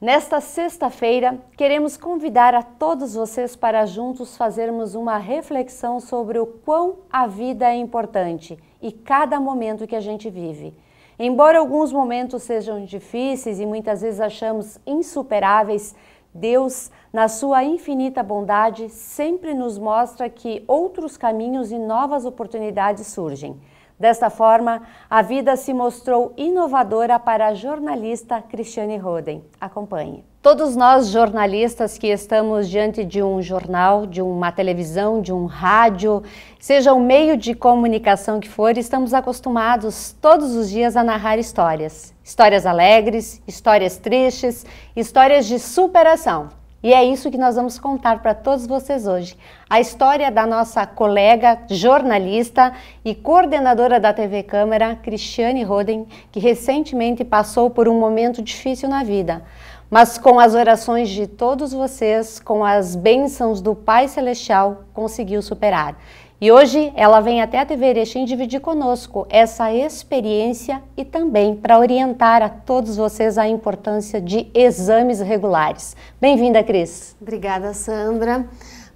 Nesta sexta-feira, queremos convidar a todos vocês para juntos fazermos uma reflexão sobre o quão a vida é importante e cada momento que a gente vive. Embora alguns momentos sejam difíceis e muitas vezes achamos insuperáveis, Deus, na sua infinita bondade, sempre nos mostra que outros caminhos e novas oportunidades surgem. Desta forma, a vida se mostrou inovadora para a jornalista Cristiane Roden. Acompanhe. Todos nós jornalistas que estamos diante de um jornal, de uma televisão, de um rádio, seja o meio de comunicação que for, estamos acostumados todos os dias a narrar histórias. Histórias alegres, histórias tristes, histórias de superação. E é isso que nós vamos contar para todos vocês hoje. A história da nossa colega, jornalista e coordenadora da TV Câmara, Cristiane Roden, que recentemente passou por um momento difícil na vida. Mas com as orações de todos vocês, com as bênçãos do Pai Celestial, conseguiu superar. E hoje ela vem até a TV Erechim dividir conosco essa experiência e também para orientar a todos vocês a importância de exames regulares. Bem-vinda, Cris. Obrigada, Sandra.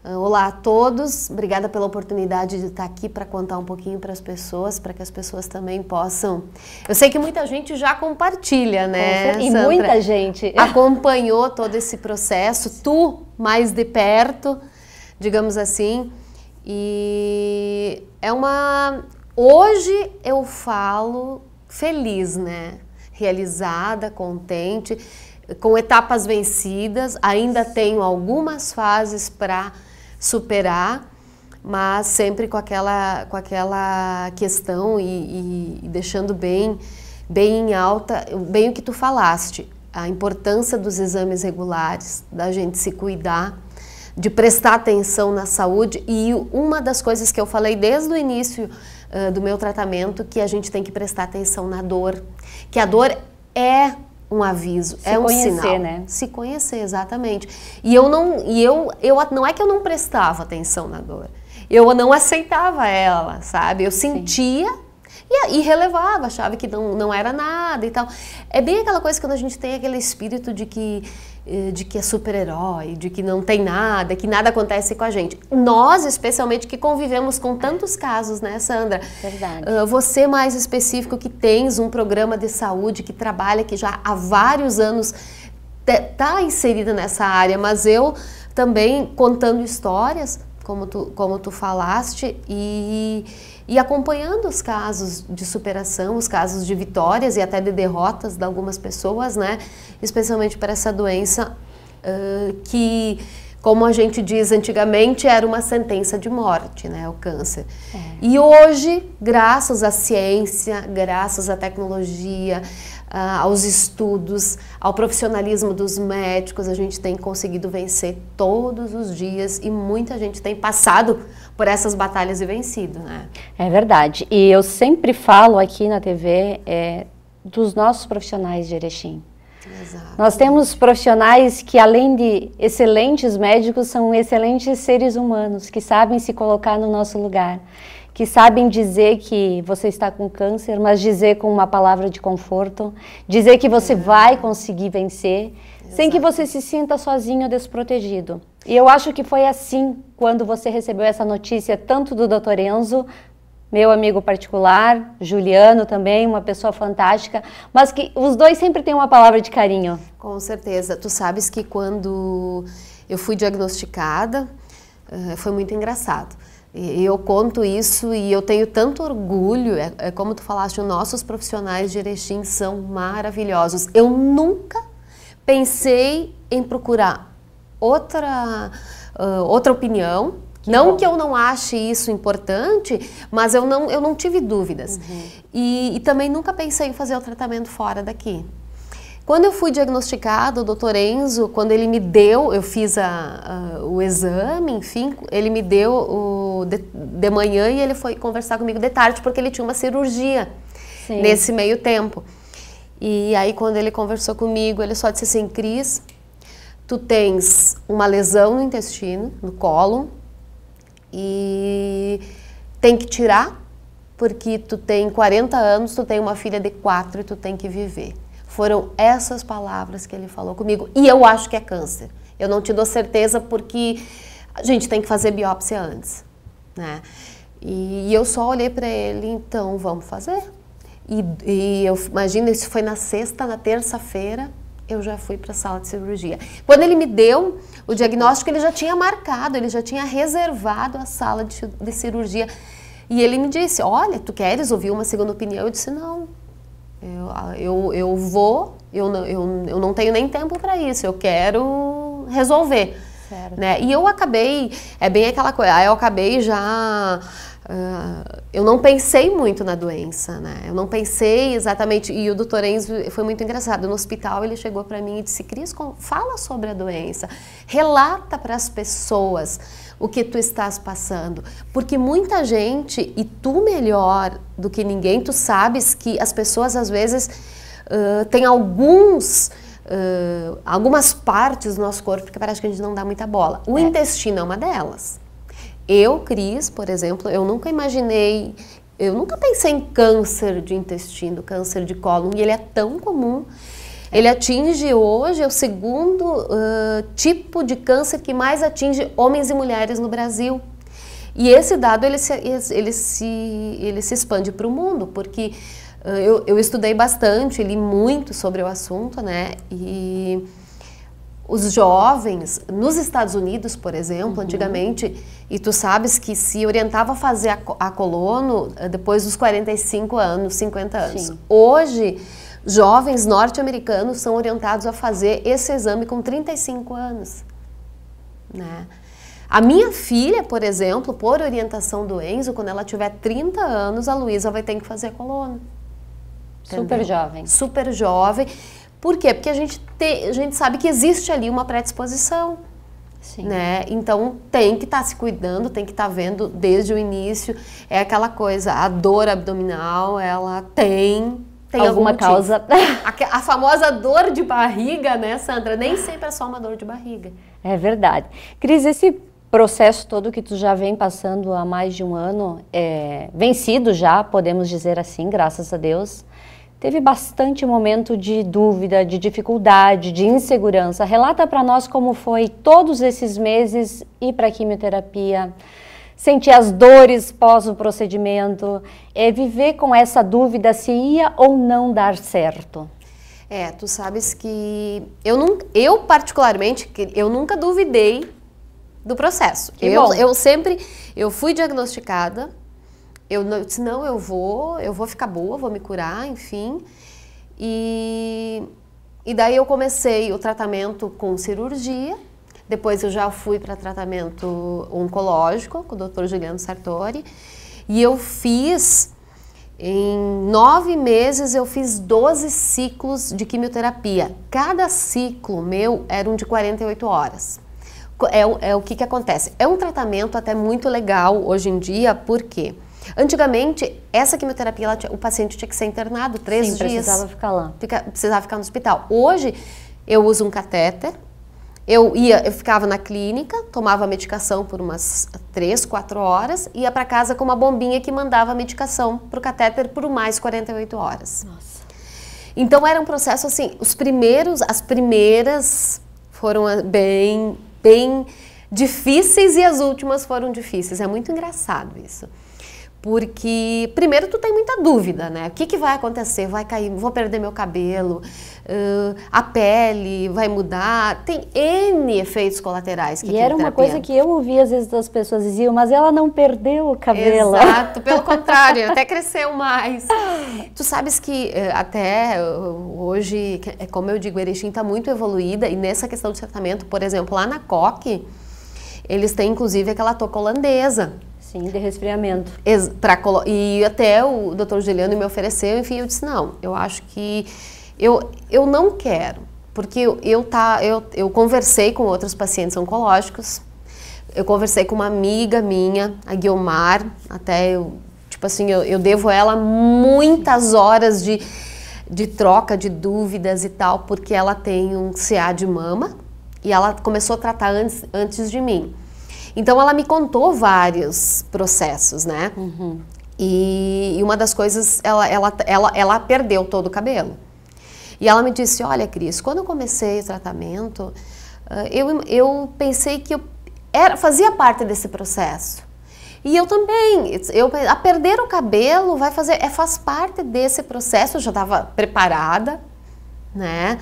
Olá a todos. Obrigada pela oportunidade de estar aqui para contar um pouquinho para as pessoas, para que as pessoas também possam... Eu sei que muita gente já compartilha, né, e Sandra? Muita gente acompanhou todo esse processo, tu mais de perto, digamos assim. E é uma... Hoje eu falo feliz, né? Realizada, contente, com etapas vencidas. Ainda tenho algumas fases para superar, mas sempre com aquela questão e deixando bem em alta, bem o que tu falaste, a importância dos exames regulares, da gente se cuidar, de prestar atenção na saúde. E uma das coisas que eu falei desde o início do meu tratamento, que a gente tem que prestar atenção na dor, que a dor é um aviso, é um sinal. Né? Se conhecer, exatamente. E eu não é que eu não prestava atenção na dor, eu não aceitava ela, sabe? Eu sentia e relevava, achava que não era nada e tal. É bem aquela coisa quando a gente tem aquele espírito de que é super-herói, de que não tem nada, que nada acontece com a gente. Nós, especialmente, que convivemos com tantos casos, né, Sandra? Verdade. Você mais específico, que tens um programa de saúde, que trabalha, que já há vários anos está inserida nessa área, mas eu também contando histórias, como tu falaste, e acompanhando os casos de superação, os casos de vitórias e até de derrotas de algumas pessoas, né? Especialmente para essa doença que, como a gente diz antigamente, era uma sentença de morte, né? O câncer. E hoje, graças à ciência, graças à tecnologia, aos estudos, ao profissionalismo dos médicos, a gente tem conseguido vencer todos os dias e muita gente tem passado por essas batalhas e vencido, né? É verdade. E eu sempre falo aqui na TV dos nossos profissionais de Erechim. Exato. Nós temos profissionais que, além de excelentes médicos, são excelentes seres humanos, que sabem se colocar no nosso lugar, que sabem dizer que você está com câncer, mas dizer com uma palavra de conforto, dizer que você vai conseguir vencer, sem que você se sinta sozinho ou desprotegido. E eu acho que foi assim quando você recebeu essa notícia, tanto do Dr. Enzo, meu amigo particular, Juliano também, uma pessoa fantástica, mas que os dois sempre têm uma palavra de carinho. Com certeza. Tu sabes que quando eu fui diagnosticada, foi muito engraçado. Eu conto isso e eu tenho tanto orgulho, como tu falaste, os nossos profissionais de Erechim são maravilhosos. Eu nunca pensei em procurar outra opinião, não que eu não ache isso importante, mas eu não tive dúvidas. E também nunca pensei em fazer o tratamento fora daqui. Quando eu fui diagnosticada, o Dr. Enzo, quando ele me deu, eu fiz o exame, enfim, ele me deu de manhã e ele foi conversar comigo de tarde, porque ele tinha uma cirurgia nesse meio tempo. E aí, quando ele conversou comigo, ele só disse assim: Cris, tu tens uma lesão no intestino, no cólon, e tem que tirar, porque tu tem 40 anos, tu tem uma filha de 4 e tu tem que viver. Foram essas palavras que ele falou comigo. E eu acho que é câncer. Eu não te dou certeza porque a gente tem que fazer biópsia antes, né? E eu só olhei para ele, então vamos fazer. E eu imagino, isso foi na sexta, na terça-feira, eu já fui para a sala de cirurgia. Quando ele me deu o diagnóstico, ele já tinha marcado, ele já tinha reservado a sala de cirurgia. E ele me disse, olha, tu queres ouvir uma segunda opinião? Eu disse, não, eu vou, eu não tenho nem tempo para isso, eu quero resolver. Né? E eu acabei, é bem aquela coisa, eu acabei já... eu não pensei muito na doença, né? Eu não pensei exatamente, e o doutor Enzo foi muito engraçado, no hospital ele chegou para mim e disse, Cris, fala sobre a doença, relata para as pessoas o que tu estás passando, porque muita gente, e tu melhor do que ninguém, tu sabes que as pessoas às vezes têm algumas partes do nosso corpo que parece que a gente não dá muita bola. O intestino é uma delas. Eu, Cris, por exemplo, eu nunca pensei em câncer de intestino, câncer de cólon, e ele é tão comum. Ele atinge hoje, é o segundo tipo de câncer que mais atinge homens e mulheres no Brasil. E esse dado, ele se expande para o mundo, porque eu estudei bastante, li muito sobre o assunto, né? E os jovens, nos Estados Unidos, por exemplo, antigamente, e tu sabes que se orientava a fazer a colono depois dos 45 anos, 50 anos. Sim. Hoje, jovens norte-americanos são orientados a fazer esse exame com 35 anos. Né? A minha filha, por exemplo, por orientação do Enzo, quando ela tiver 30 anos, a Luísa vai ter que fazer a colono. Super jovem. Super jovem. Por quê? Porque a gente sabe que existe ali uma predisposição. Sim. Né? Então tem que estar se cuidando, tem que estar vendo desde o início. É aquela coisa, a dor abdominal, ela tem alguma causa. A famosa dor de barriga, né, Sandra? Nem sempre é só uma dor de barriga. É verdade. Cris, esse processo todo que tu já vem passando há mais de um ano, vencido já, podemos dizer assim, graças a Deus. Teve bastante momento de dúvida, de dificuldade, de insegurança. Relata para nós como foi todos esses meses ir para a quimioterapia, sentir as dores pós o procedimento, viver com essa dúvida se ia ou não dar certo. Tu sabes que eu particularmente, eu nunca duvidei do processo. Eu fui diagnosticada. Eu disse, não, eu vou ficar boa, vou me curar, enfim. E daí eu comecei o tratamento com cirurgia, depois eu já fui para tratamento oncológico com o Dr. Juliano Sartori, e eu fiz, em 9 meses, eu fiz 12 ciclos de quimioterapia. Cada ciclo meu era um de 48 horas. O que acontece? É um tratamento até muito legal hoje em dia, por quê? Antigamente, essa quimioterapia, o paciente tinha que ser internado 3 dias. Precisava ficar lá. Precisava ficar no hospital. Hoje, eu uso um catéter, eu ficava na clínica, tomava a medicação por umas 3, 4 horas, ia para casa com uma bombinha que mandava a medicação para o catéter por mais 48 horas. Nossa. Então, era um processo assim, as primeiras foram bem difíceis e as últimas foram difíceis. É muito engraçado isso. Porque, primeiro, tu tem muita dúvida, né? O que vai acontecer? Vai cair, vou perder meu cabelo, a pele vai mudar, tem N efeitos colaterais. E era uma coisa que eu ouvia às vezes das pessoas diziam, mas ela não perdeu o cabelo. Exato, pelo contrário, até cresceu mais. Tu sabes que até hoje, como eu digo, Erechim está muito evoluída e nessa questão de tratamento, por exemplo, lá na COC, eles têm inclusive aquela touca holandesa. Sim, de resfriamento. E até o Dr. Juliano me ofereceu, enfim, eu disse, não, eu acho que eu não quero, porque eu conversei com outros pacientes oncológicos, eu conversei com uma amiga minha, a Guiomar, até eu devo a ela muitas horas de troca de dúvidas e tal, porque ela tem um CA de mama e ela começou a tratar antes de mim. Então ela me contou vários processos, né? E uma das coisas, ela perdeu todo o cabelo. E ela me disse, olha, Cris, quando eu comecei o tratamento, eu pensei que fazia parte desse processo. E eu também, a perder o cabelo faz parte desse processo, eu já estava preparada, né?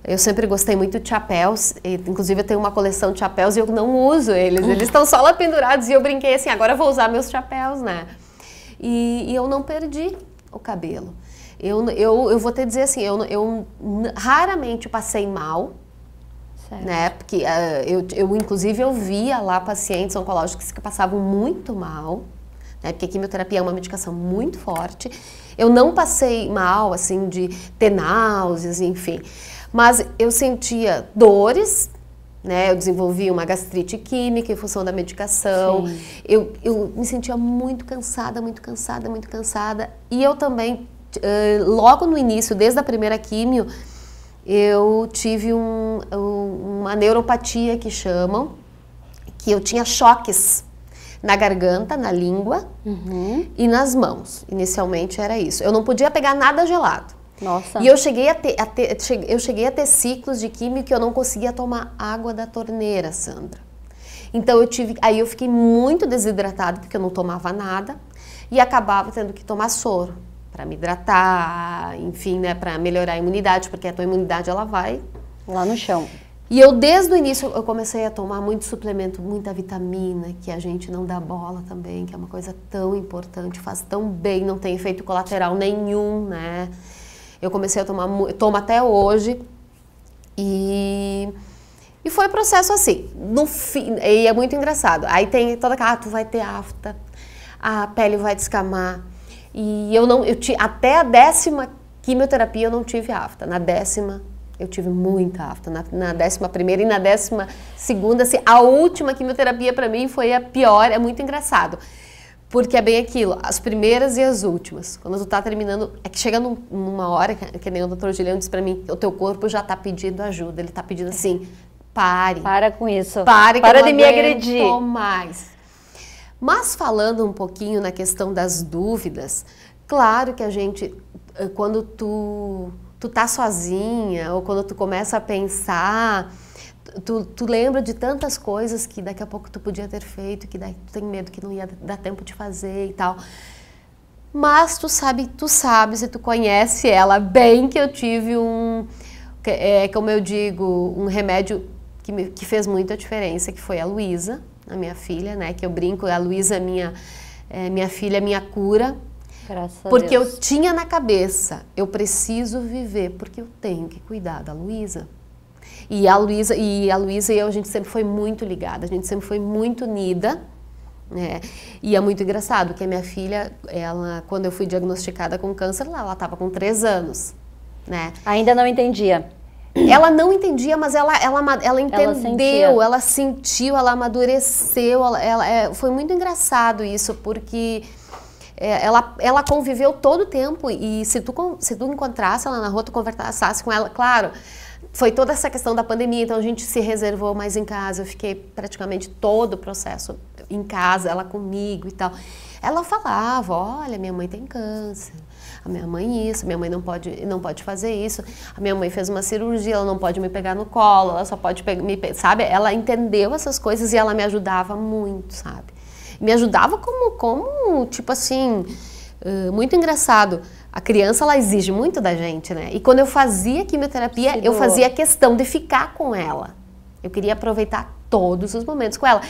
Eu sempre gostei muito de chapéus, inclusive eu tenho uma coleção de chapéus e eu não uso eles estão só lá pendurados e eu brinquei assim, agora eu vou usar meus chapéus, né? E eu não perdi o cabelo. Eu vou te dizer assim, eu raramente passei mal, certo, né? Porque inclusive eu via lá pacientes oncológicos que passavam muito mal, né? Porque a quimioterapia é uma medicação muito forte. Eu não passei mal, assim, de ter náuseas, enfim. Mas eu sentia dores, né? Eu desenvolvi uma gastrite química em função da medicação. Eu me sentia muito cansada, muito cansada, muito cansada. E eu também, logo no início, desde a primeira químio, eu tive uma neuropatia que chamam, que eu tinha choques na garganta, na língua e nas mãos. Inicialmente era isso. Eu não podia pegar nada gelado. Nossa. E eu cheguei a ter ciclos de químio que eu não conseguia tomar água da torneira, Sandra. Então aí eu fiquei muito desidratada porque eu não tomava nada e acabava tendo que tomar soro para me hidratar, enfim, né, para melhorar a imunidade, porque a tua imunidade ela vai lá no chão. E eu desde o início eu comecei a tomar muito suplemento, muita vitamina, que a gente não dá bola também, que é uma coisa tão importante, faz tão bem, não tem efeito colateral nenhum, né? Eu comecei a tomar, tomo até hoje, e foi um processo assim, no fim, e é muito engraçado, aí tem toda aquela, tu vai ter afta, a pele vai descamar, e até a 10ª quimioterapia eu não tive afta, na 10ª eu tive muita afta, na 11ª e na 12ª, assim, a última quimioterapia para mim foi a pior, é muito engraçado. Porque é bem aquilo, as primeiras e as últimas. Quando tu tá terminando, é que chega numa hora, que nem o Dr. Juliano disse pra mim, o teu corpo já tá pedindo ajuda, ele tá pedindo assim, pare. Para com isso. Para de me agredir. Mais. Mas falando um pouquinho na questão das dúvidas, claro que a gente, quando tu tá sozinha, ou quando tu começa a pensar, tu lembra de tantas coisas que daqui a pouco tu podia ter feito, que daí tu tem medo que não ia dar tempo de fazer e tal. Mas tu sabes e tu conhece ela bem, que eu tive como eu digo, um remédio que fez muita diferença, que foi a Luísa, a minha filha, né? Que eu brinco, a Luísa é minha filha, minha cura. Graças a Deus. Porque eu tinha na cabeça, eu preciso viver, porque eu tenho que cuidar da Luísa. E a Luísa e eu, a gente sempre foi muito ligada, a gente sempre foi muito unida, né? E é muito engraçado que a minha filha, quando eu fui diagnosticada com câncer, ela estava com 3 anos, né? Ainda não entendia. Ela não entendia, mas ela entendeu, ela sentiu, ela amadureceu, foi muito engraçado isso, porque ela conviveu todo o tempo, e se tu encontrasse ela na rua, tu conversasse com ela, claro, foi toda essa questão da pandemia, então a gente se reservou mais em casa, eu fiquei praticamente todo o processo em casa, ela comigo e tal. Ela falava, olha, minha mãe tem câncer, a minha mãe isso, minha mãe não pode fazer isso, a minha mãe fez uma cirurgia, ela não pode me pegar no colo, ela só pode sabe? Ela entendeu essas coisas e ela me ajudava muito, sabe? Me ajudava como tipo assim, muito engraçado. A criança, ela exige muito da gente, né? E quando eu fazia quimioterapia, eu fazia questão de ficar com ela. Eu queria aproveitar todos os momentos com ela.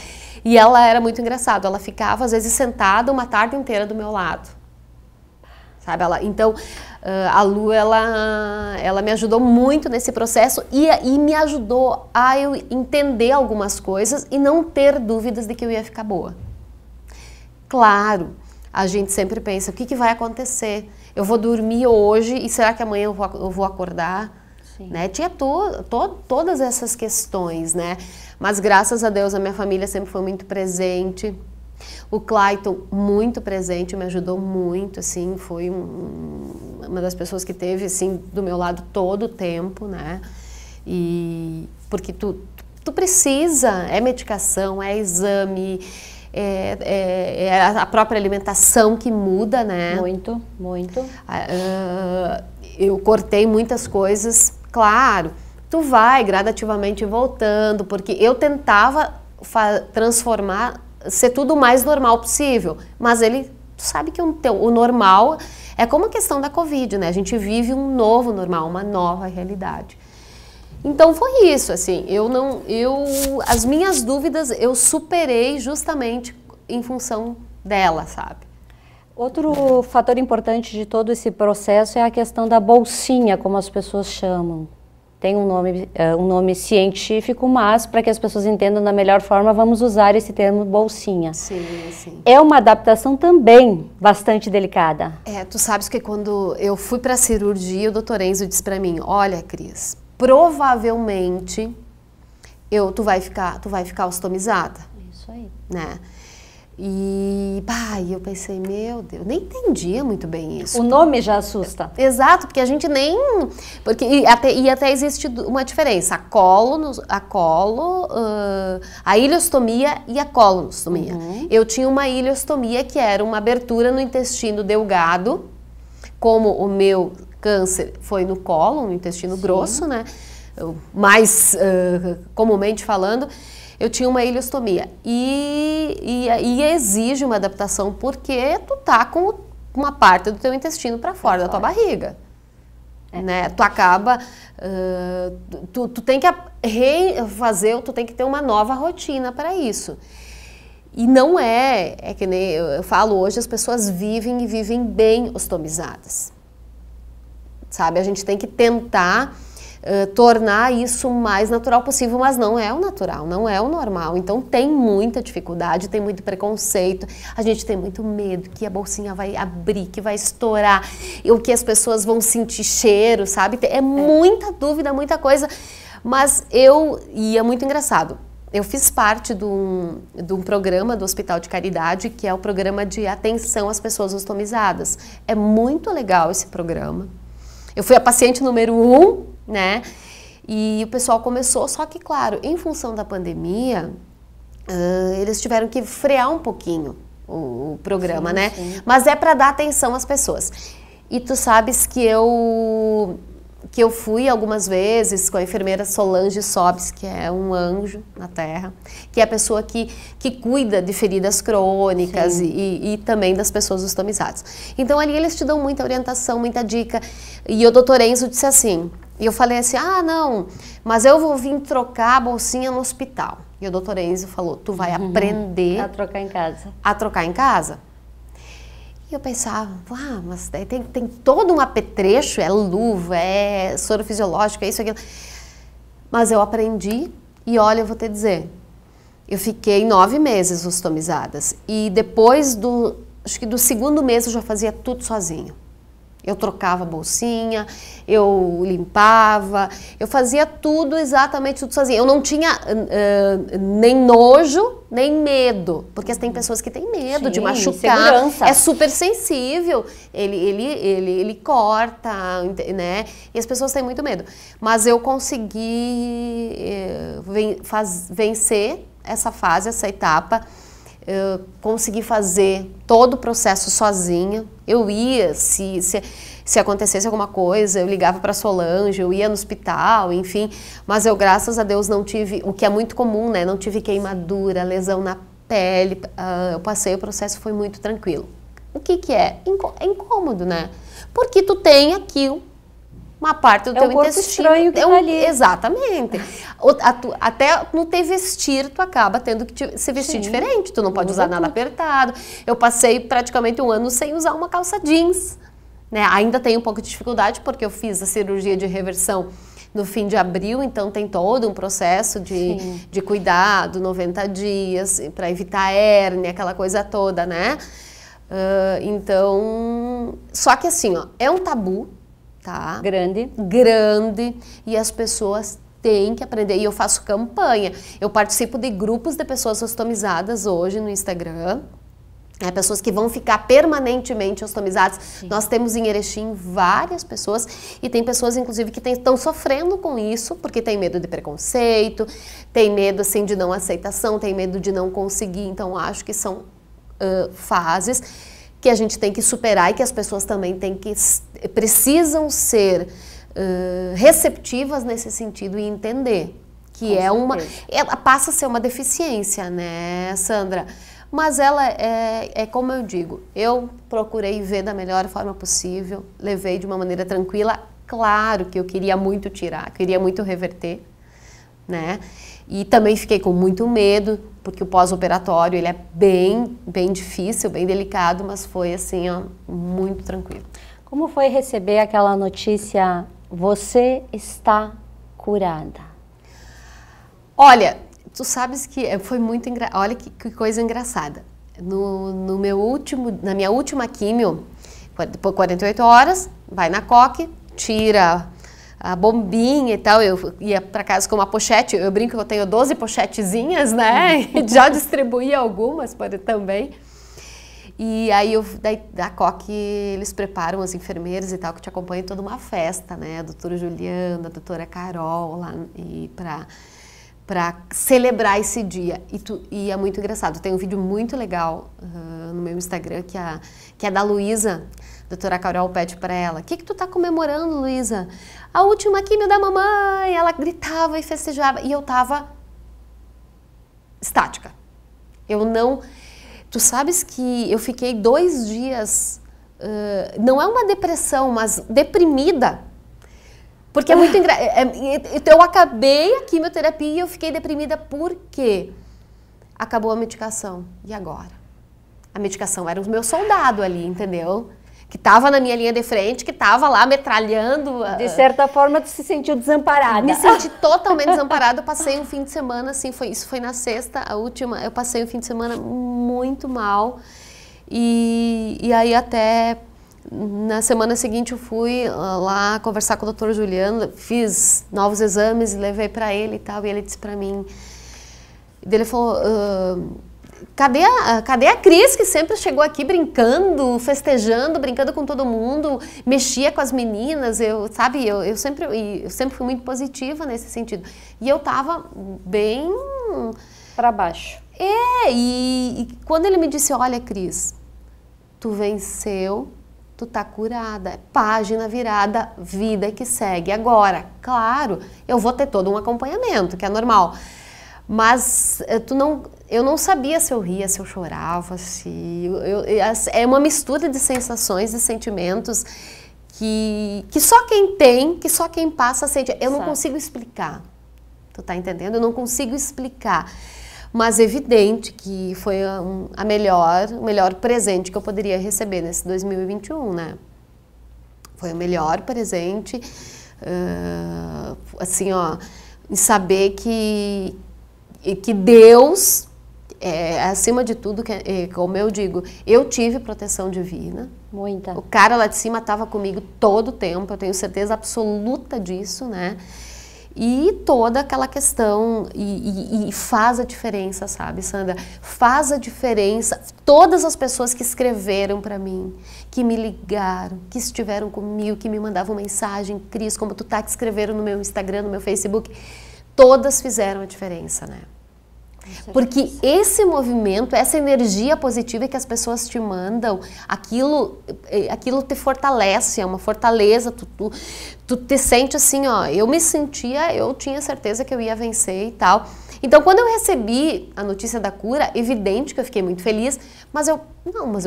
E ela era muito engraçada. Ela ficava, às vezes, sentada uma tarde inteira do meu lado. Sabe? Então, a Lu, ela me ajudou muito nesse processo e me ajudou a eu entender algumas coisas e não ter dúvidas de que eu ia ficar boa. Claro, a gente sempre pensa, o que vai acontecer? Eu vou dormir hoje e será que amanhã eu vou acordar? Sim. Né? Tinha todas essas questões, né? Mas graças a Deus a minha família sempre foi muito presente. O Clayton, muito presente, me ajudou muito, assim, foi uma das pessoas que teve, assim, do meu lado todo o tempo, né? E porque tu precisa, é medicação, é exame, é a própria alimentação que muda, né? Muito, muito. eu cortei muitas coisas, claro, tu vai gradativamente voltando, porque eu tentava transformar, ser tudo o mais normal possível, mas tu sabe que o normal é como a questão da Covid, né? A gente vive um novo normal, uma nova realidade. Então foi isso, assim, as minhas dúvidas eu superei justamente em função dela, sabe? Outro fator importante de todo esse processo é a questão da bolsinha, como as pessoas chamam. Tem um nome científico, mas para que as pessoas entendam da melhor forma, vamos usar esse termo bolsinha. Sim, sim. É uma adaptação também bastante delicada. Tu sabes que quando eu fui para a cirurgia, o doutor Enzo disse para mim, olha, Cris, provavelmente tu vai ficar ostomizada. Isso aí. Né? E eu pensei, meu Deus, nem entendia muito bem isso. O nome já assusta. Exato, porque a gente nem... E até existe uma diferença, a ileostomia e a colonostomia. Uhum. Eu tinha uma ileostomia que era uma abertura no intestino delgado, como o meu câncer foi no cólon, no intestino grosso, né? Mais comumente falando, eu tinha uma ileostomia e exige uma adaptação porque tu tá com uma parte do teu intestino para fora da tua barriga, né? Tu acaba, tu tem que tu tem que ter uma nova rotina para isso. E não é que nem eu falo hoje, as pessoas vivem e vivem bem ostomizadas, sabe? A gente tem que tentar tornar isso o mais natural possível, mas não é o natural, não é o normal. Então tem muita dificuldade, tem muito preconceito, a gente tem muito medo que a bolsinha vai abrir, que vai estourar, ou que as pessoas vão sentir cheiro, sabe? É muita dúvida, muita coisa, mas e é muito engraçado. Eu fiz parte de um programa do Hospital de Caridade, que é o programa de atenção às pessoas ostomizadas. É muito legal esse programa. Eu fui a paciente número 1, né? E o pessoal começou, só que, claro, em função da pandemia, eles tiveram que frear um pouquinho o programa, sim, né? Sim. Mas é para dar atenção às pessoas. E tu sabes que eu fui algumas vezes com a enfermeira Solange Sobes, que é um anjo na Terra, que é a pessoa que cuida de feridas crônicas e também das pessoas ostomizadas. Então ali eles te dão muita orientação, muita dica. E o doutor Enzo disse assim, e eu falei assim, não, mas eu vou vir trocar a bolsinha no hospital. E o doutor Enzo falou, tu vai aprender a trocar em casa. A trocar em casa? E eu pensava, mas tem todo um apetrecho, é luva, é soro fisiológico, é isso, aquilo. Mas eu aprendi e olha, eu vou te dizer, eu fiquei 9 meses ostomizadas e depois acho que do 2º mês eu já fazia tudo sozinho. Eu trocava a bolsinha, eu limpava, eu fazia tudo, exatamente tudo sozinha. Eu não tinha nem nojo, nem medo, porque tem pessoas que têm medo de machucar. Segurança. É super sensível, ele corta, né? E as pessoas têm muito medo. Mas eu consegui vencer essa fase, essa etapa. Eu consegui fazer todo o processo sozinha. Eu ia, se acontecesse alguma coisa, eu ligava para Solange, eu ia no hospital, enfim. Mas eu, graças a Deus, não tive, o que é muito comum, né? Não tive queimadura, lesão na pele. Eu passei, o processo foi muito tranquilo. O que é? É incômodo, né? Porque tu tem aqui uma parte do teu intestino. Estranho que tá ali. Exatamente. Até no te vestir, tu acaba tendo que se vestir diferente. Tu não pode usar nada apertado. Eu passei praticamente 1 ano sem usar uma calça jeans, né? Ainda tenho um pouco de dificuldade porque eu fiz a cirurgia de reversão no fim de abril, então tem todo um processo de cuidado, 90 dias, para evitar hérnia, aquela coisa toda, né? Então, só que assim, é um tabu, tá? Grande, e as pessoas têm que aprender, e eu faço campanha, eu participo de grupos de pessoas ostomizadas hoje no Instagram, pessoas que vão ficar permanentemente ostomizadas. Sim. Nós temos em Erechim várias pessoas, e tem pessoas inclusive que estão sofrendo com isso, porque tem medo de preconceito, tem medo assim de não aceitação, tem medo de não conseguir, então acho que são fases que a gente tem que superar e que as pessoas também precisam ser receptivas nesse sentido e entender que passa a ser uma deficiência, né, Sandra? Mas ela é como eu digo, eu procurei ver da melhor forma possível, levei de uma maneira tranquila, claro que eu queria muito tirar, queria muito reverter, né? E também fiquei com muito medo, porque o pós-operatório ele é bem difícil, bem delicado, mas foi assim, ó, muito tranquilo. Como foi receber aquela notícia, você está curada? Olha, tu sabes que foi muito engraçado, olha que coisa engraçada. Na minha última químio, depois de 48 horas, vai na coque, tira a bombinha e tal, eu ia para casa com uma pochete, eu brinco que eu tenho 12 pochetezinhas, né, e já distribuí algumas também. E aí, da coque, eles preparam as enfermeiras e tal, que te acompanham em toda uma festa, né, a doutora Juliana, a doutora Carol, lá, e para celebrar esse dia. E é muito engraçado, tem um vídeo muito legal no meu Instagram, que é da Luísa. A doutora Carol pede para ela, o que tu tá comemorando, Luísa? A última químio da mamãe. Ela gritava e festejava, e eu tava estática. Tu sabes que eu fiquei 2 dias, não é uma depressão, mas deprimida. Porque é muito eu acabei a quimioterapia e eu fiquei deprimida porque acabou a medicação. E agora? A medicação era o meu soldado ali, entendeu? Que estava na minha linha de frente, que estava lá metralhando. De certa forma, tu se sentiu desamparada. Me senti totalmente desamparada. Eu passei um fim de semana, assim, isso foi na sexta, a última, eu passei um fim de semana muito mal. E aí até na semana seguinte eu fui lá conversar com o Dr. Juliano, fiz novos exames e levei para ele e tal, e ele disse para mim, ele falou, cadê a Cris, que sempre chegou aqui brincando, festejando, brincando com todo mundo, mexia com as meninas, eu sempre fui muito positiva nesse sentido. E eu tava bem para baixo. E quando ele me disse, olha, Cris, tu venceu, tu tá curada, página virada, vida que segue. Agora, claro, eu vou ter todo um acompanhamento, que é normal. Mas eu não sabia se eu ria, se eu chorava, é uma mistura de sensações e sentimentos que só quem tem, que só quem passa sente. Eu não consigo explicar, tu tá entendendo? Eu não consigo explicar, mas é evidente que foi o melhor presente que eu poderia receber nesse 2021, né? Foi o melhor presente, assim, ó, em saber que Deus, acima de tudo, como eu digo, eu tive proteção divina. Muita. O cara lá de cima estava comigo todo o tempo, eu tenho certeza absoluta disso, né? E toda aquela questão, e faz a diferença, sabe, Sandra? Faz a diferença. Todas as pessoas que escreveram para mim, que me ligaram, que estiveram comigo, que me mandavam mensagem, Cris, como tu tá, que escreveram no meu Instagram, no meu Facebook, todas fizeram a diferença, né? Porque esse movimento, essa energia positiva que as pessoas te mandam, aquilo te fortalece, é uma fortaleza, tu te sente assim, ó, eu tinha certeza que eu ia vencer e tal. Então, quando eu recebi a notícia da cura, evidente que eu fiquei muito feliz, mas eu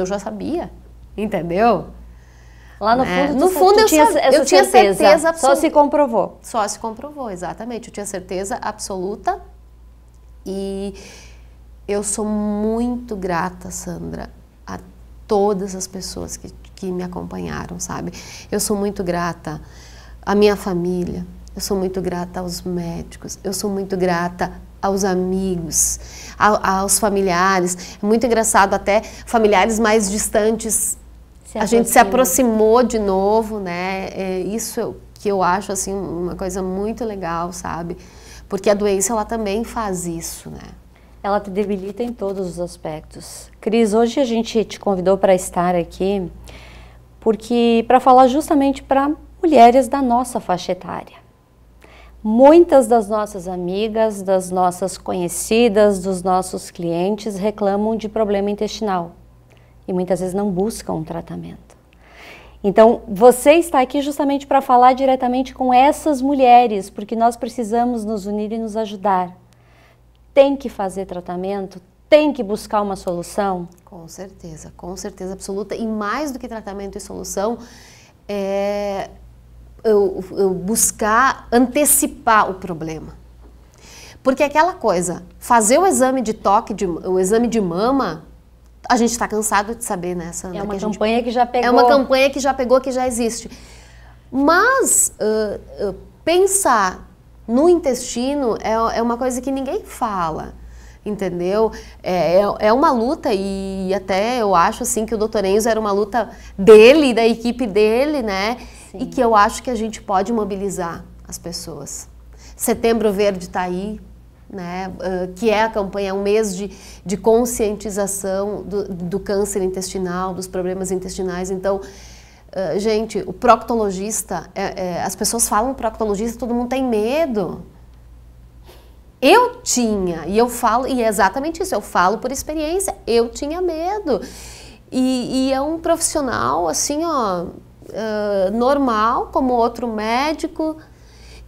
já sabia, entendeu? Lá no fundo, eu tinha certeza absoluta. Só se comprovou. Só se comprovou, exatamente. Eu tinha certeza absoluta. E eu sou muito grata, Sandra, a todas as pessoas que me acompanharam, sabe? Eu sou muito grata à minha família, eu sou muito grata aos médicos, eu sou muito grata aos amigos, aos familiares. É muito engraçado, até familiares mais distantes, a gente se aproximou de novo, né? Isso que eu acho, assim, uma coisa muito legal, sabe? Porque a doença, ela também faz isso, né? Ela te debilita em todos os aspectos. Cris, hoje a gente te convidou para estar aqui para falar justamente para mulheres da nossa faixa etária. Muitas das nossas amigas, das nossas conhecidas, dos nossos clientes reclamam de problema intestinal. e muitas vezes não buscam um tratamento. Então, você está aqui justamente para falar diretamente com essas mulheres, porque nós precisamos nos unir e nos ajudar. Tem que fazer tratamento? Tem que buscar uma solução? Com certeza absoluta. E mais do que tratamento e solução, eu buscar antecipar o problema. Porque aquela coisa, fazer o exame de toque, o exame de mama, a gente está cansado de saber, né, Sandra? É uma campanha que já pegou. É uma campanha que já pegou, que já existe. Mas pensar no intestino é uma coisa que ninguém fala, entendeu? É uma luta, e até eu acho assim que o Dr. Enzo era uma luta dele, da equipe dele, né? Sim. E que eu acho que a gente pode mobilizar as pessoas. Setembro Verde está aí, né? Que é a campanha, um mês de conscientização do câncer intestinal, dos problemas intestinais. Então, gente, o proctologista, as pessoas falam proctologista, todo mundo tem medo. Eu tinha, e eu falo, e é exatamente isso, eu falo por experiência, eu tinha medo. E é um profissional, assim, ó, normal, como outro médico,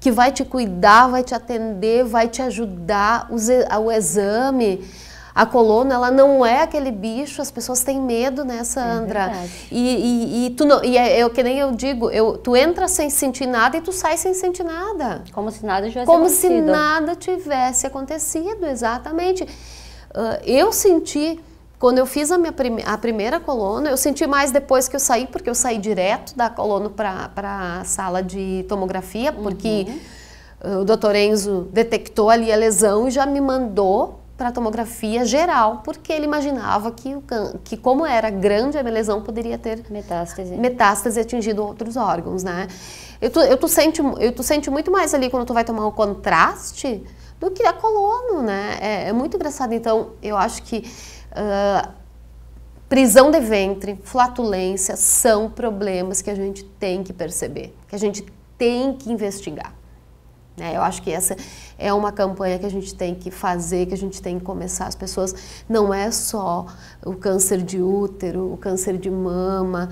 que vai te cuidar, vai te atender, vai te ajudar. O exame, a coluna, ela não é aquele bicho, as pessoas têm medo, né, Sandra? Que nem eu digo, tu entra sem sentir nada e tu sai sem sentir nada. Como se nada tivesse Como acontecido. se nada tivesse acontecido, exatamente. Eu senti, quando eu fiz a primeira coluna, eu senti mais depois que eu saí, porque eu saí direto da coluna para a sala de tomografia, porque o Dr. Enzo detectou ali a lesão e já me mandou para a tomografia geral, porque ele imaginava que como era grande a minha lesão, poderia ter metástase atingido outros órgãos, né? Tu sente muito mais ali quando tu vai tomar um contraste do que a coluna, né? É muito engraçado. Então, eu acho que prisão de ventre, flatulência são problemas que a gente tem que perceber, que a gente tem que investigar. Eu acho que essa é uma campanha que a gente tem que fazer, que a gente tem que começar. As pessoas, não é só o câncer de útero, o câncer de mama,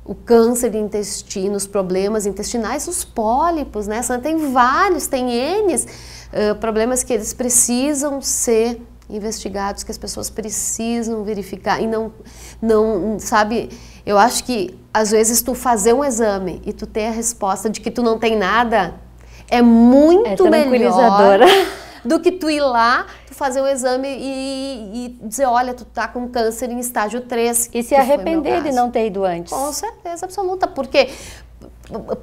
o câncer de intestino, os problemas intestinais, os pólipos, né? Tem vários, tem N problemas que eles precisam ser investigados, que as pessoas precisam verificar e não, sabe, eu acho que às vezes tu fazer um exame e tu ter a resposta de que tu não tem nada é muito melhor do que tu ir lá, tu fazer o exame e dizer, olha, tu tá com câncer em estágio 3. E se arrepender de não ter ido antes. Com certeza absoluta, porque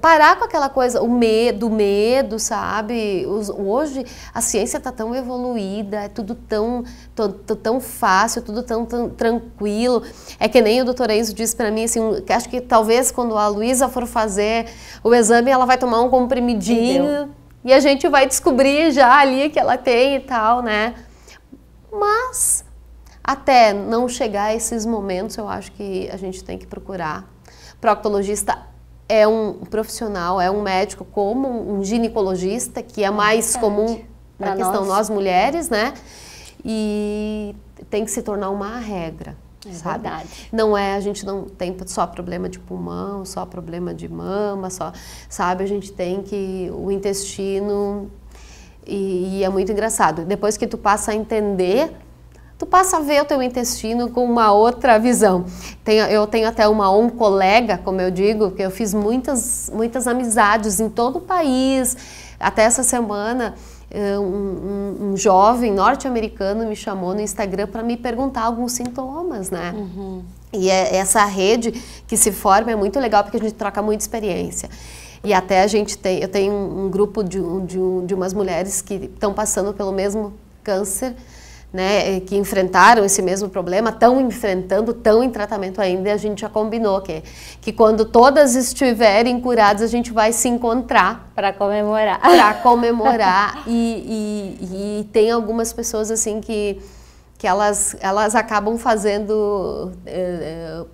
parar com aquela coisa, o medo, sabe? Hoje a ciência está tão evoluída, é tudo tão fácil, tudo tão tranquilo. É que nem o Dr. Enzo disse para mim, assim, que acho que talvez quando a Luísa for fazer o exame, ela vai tomar um comprimidinho e a gente vai descobrir já ali que ela tem e tal, né? Mas até não chegar a esses momentos, eu acho que a gente tem que procurar. Proctologista é um profissional, é um médico como um ginecologista, que é mais comum na questão nós mulheres, né? E tem que se tornar uma regra, sabe? Verdade. A gente não tem só problema de pulmão, só problema de mama, sabe? A gente tem que o intestino, e é muito engraçado. Depois que tu passa a entender, tu passa a ver o teu intestino com uma outra visão. Eu tenho até uma oncolega, como eu digo, que eu fiz muitas amizades em todo o país. Até essa semana, um jovem norte-americano me chamou no Instagram para me perguntar alguns sintomas, né? E essa rede que se forma é muito legal, porque a gente troca muita experiência. E até eu tenho um grupo de umas mulheres que estão passando pelo mesmo câncer, né, que enfrentaram esse mesmo problema, estão enfrentando, estão em tratamento ainda, e a gente já combinou que quando todas estiverem curadas, a gente vai se encontrar. Para comemorar. Para comemorar. E tem algumas pessoas assim que elas acabam fazendo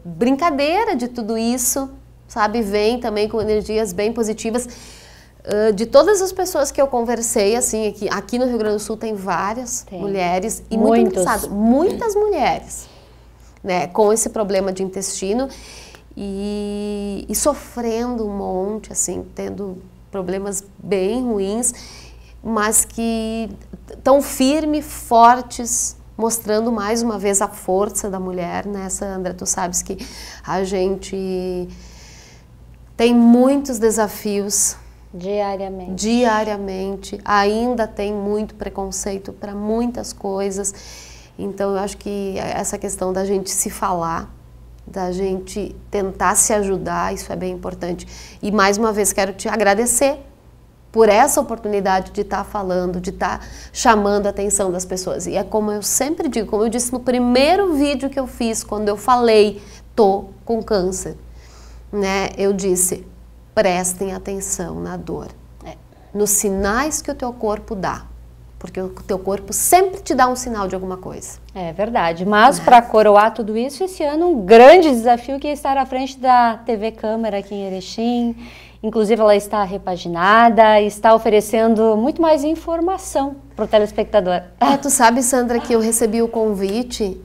brincadeira de tudo isso, sabe? Vem também com energias bem positivas. De todas as pessoas que eu conversei, assim, aqui no Rio Grande do Sul tem várias mulheres, e muito engraçado, muitas mulheres, né, com esse problema de intestino e sofrendo um monte, assim, tendo problemas bem ruins, mas que tão firmes, fortes, mostrando mais uma vez a força da mulher, né, Sandra? Tu sabes que a gente tem muitos desafios diariamente, ainda tem muito preconceito para muitas coisas, então eu acho que essa questão da gente se falar, da gente tentar se ajudar, isso é bem importante. E mais uma vez quero te agradecer por essa oportunidade de estar falando, de estar chamando a atenção das pessoas. E é como eu sempre digo, como eu disse no primeiro vídeo que eu fiz, quando eu falei, tô com câncer, né? Eu disse, prestem atenção na dor, nos sinais que o teu corpo dá, porque o teu corpo sempre te dá um sinal de alguma coisa. É verdade, mas para coroar tudo isso, esse ano um grande desafio que é estar à frente da TV Câmara aqui em Erechim. Inclusive ela está repaginada, está oferecendo muito mais informação para o telespectador. Tu sabe, Sandra, que eu recebi o convite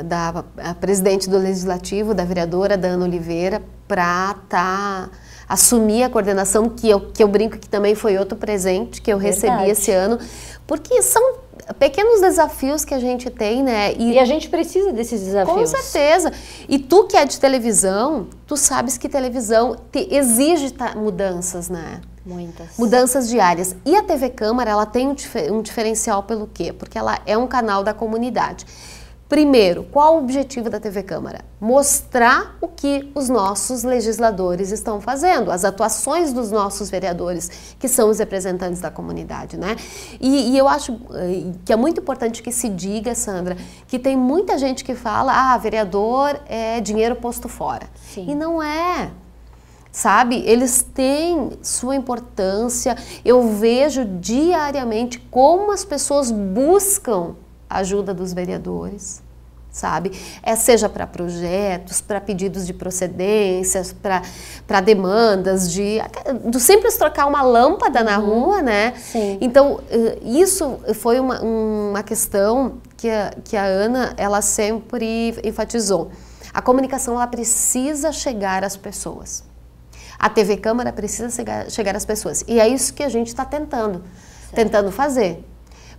da presidente do Legislativo, da vereadora da Ana Oliveira, para assumir a coordenação, que eu brinco que também foi outro presente que eu recebi esse ano, porque são pequenos desafios que a gente tem, né? E a gente precisa desses desafios. Com certeza. E tu que é de televisão, tu sabes que televisão exige mudanças, né? Muitas. Mudanças diárias. E a TV Câmara, ela tem um diferencial pelo quê? Porque ela é um canal da comunidade. Primeiro, qual o objetivo da TV Câmara? Mostrar o que os nossos legisladores estão fazendo, as atuações dos nossos vereadores, que são os representantes da comunidade, né? E eu acho que é muito importante que se diga, Sandra, que tem muita gente que fala, vereador é dinheiro posto fora. Sim. E não é. Sabe, eles têm sua importância, eu vejo diariamente como as pessoas buscam a ajuda dos vereadores, sabe? Seja para projetos, para pedidos de procedências, para demandas do simples trocar uma lâmpada na rua, né? Sim. Então, isso foi uma questão que a Ana, ela sempre enfatizou. A comunicação, ela precisa chegar às pessoas. A TV Câmara precisa chegar às pessoas. E é isso que a gente está tentando fazer.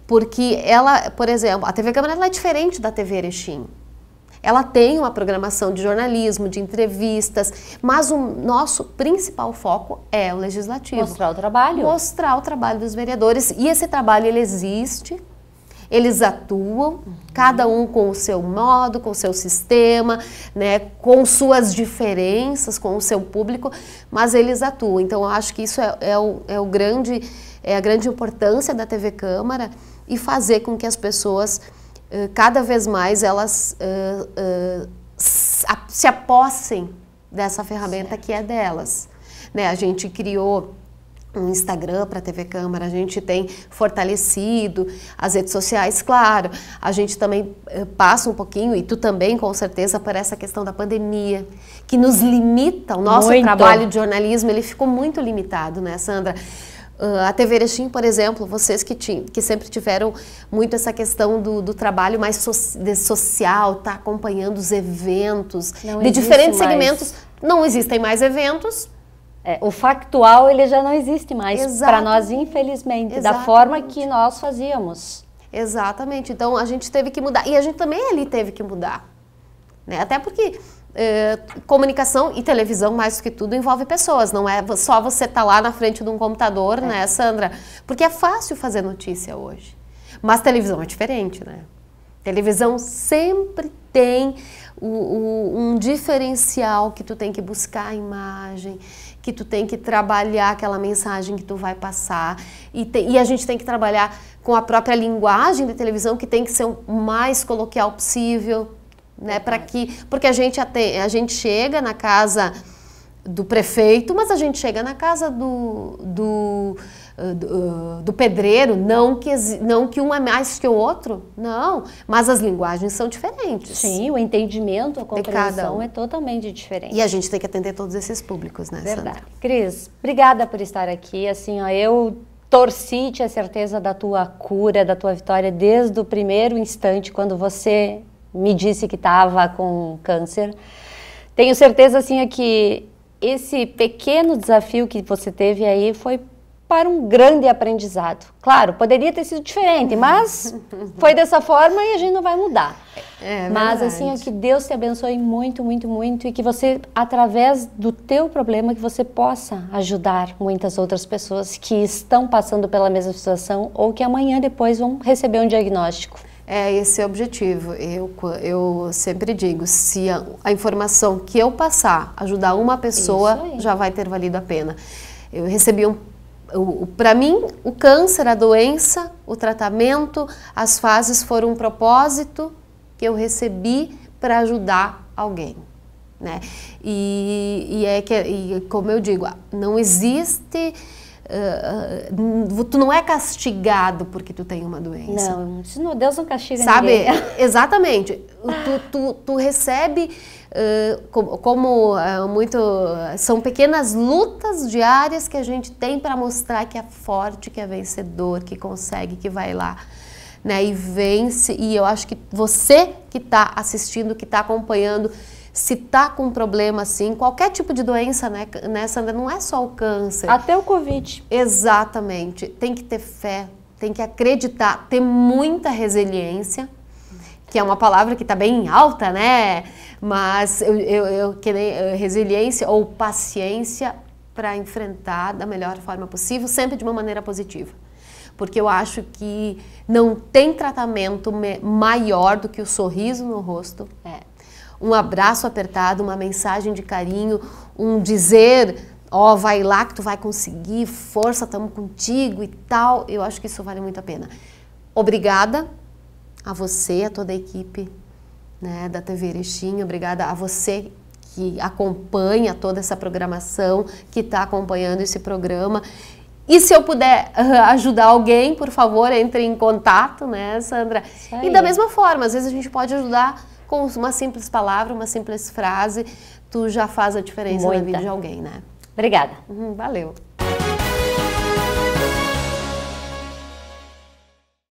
Porque ela, por exemplo, a TV Câmara ela é diferente da TV Erechim. Ela tem uma programação de jornalismo, de entrevistas, mas o nosso principal foco é o legislativo. Mostrar o trabalho. Mostrar o trabalho dos vereadores. E esse trabalho, ele existe, eles atuam, cada um com o seu modo, com o seu sistema, né, com suas diferenças, com o seu público, mas eles atuam. Então, eu acho que isso é a grande importância da TV Câmara, e fazer com que as pessoas, cada vez mais, elas se apossem dessa ferramenta que é delas. Né? A gente criou um Instagram para a TV Câmara, a gente tem fortalecido as redes sociais, claro, a gente também passa um pouquinho, e tu também com certeza, por essa questão da pandemia, que nos limita, o nosso trabalho de jornalismo, ele ficou muito limitado, né, Sandra? A TV Erechim, por exemplo, vocês que sempre tiveram muito essa questão do trabalho mais social, tá acompanhando os eventos de diferentes segmentos. Não existem mais eventos. O factual, ele já não existe mais para nós, infelizmente, da forma que nós fazíamos. Exatamente. Então, a gente teve que mudar. E a gente também ali teve que mudar. Né? Até porque comunicação e televisão, mais do que tudo, envolve pessoas. Não é só você estar lá na frente de um computador, né, Sandra? Porque é fácil fazer notícia hoje. Mas televisão é diferente, né? Televisão sempre tem um diferencial que tu tem que buscar a imagem, que tu tem que trabalhar aquela mensagem que tu vai passar. E a gente tem que trabalhar com a própria linguagem da televisão, que tem que ser o mais coloquial possível. Né, porque a gente chega na casa do prefeito, mas a gente chega na casa do pedreiro, não que um é mais que o outro, não, mas as linguagens são diferentes. Sim, o entendimento, a compreensão é totalmente diferente. E a gente tem que atender todos esses públicos, né, Verdade. Sandra? Cris, obrigada por estar aqui, assim, eu torci, tinha certeza da tua cura, da tua vitória desde o primeiro instante, quando você me disse que estava com câncer. Tenho certeza, assim, que esse pequeno desafio que você teve aí foi para um grande aprendizado. Claro, poderia ter sido diferente, mas foi dessa forma e a gente não vai mudar. Mas assim, que Deus te abençoe muito, muito, muito e que você, através do teu problema, que você possa ajudar muitas outras pessoas que estão passando pela mesma situação ou que amanhã depois vão receber um diagnóstico. Esse é o objetivo. Eu sempre digo, se a informação que eu passar ajudar uma pessoa, já vai ter valido a pena. Eu recebi para mim, o câncer, a doença, o tratamento, as fases foram um propósito que eu recebi para ajudar alguém, né? E como eu digo, não existe... tu não é castigado porque tu tem uma doença. Não, Deus não castiga ninguém. Sabe? Exatamente. Tu recebe são pequenas lutas diárias que a gente tem para mostrar que é forte, que é vencedor, que consegue, que vai lá, né, e vence. E eu acho que você que está assistindo, que está acompanhando, se tá com um problema assim, qualquer tipo de doença, né, Sandra, não é só o câncer. Até o Covid. Exatamente. Tem que ter fé, tem que acreditar, ter muita resiliência, que é uma palavra que está bem alta, né? Mas resiliência ou paciência para enfrentar da melhor forma possível, sempre de uma maneira positiva. Porque eu acho que não tem tratamento maior do que o sorriso no rosto. Um abraço apertado, uma mensagem de carinho, um dizer, vai lá que tu vai conseguir, força, estamos contigo e tal. Eu acho que isso vale muito a pena. Obrigada a você, a toda a equipe, né, da TV Erechim, obrigada a você que acompanha toda essa programação, que está acompanhando esse programa. E se eu puder ajudar alguém, por favor, entre em contato, né, Sandra? E da mesma forma, às vezes a gente pode ajudar com uma simples palavra, uma simples frase, tu já faz a diferença na vida de alguém, né? Obrigada. Valeu.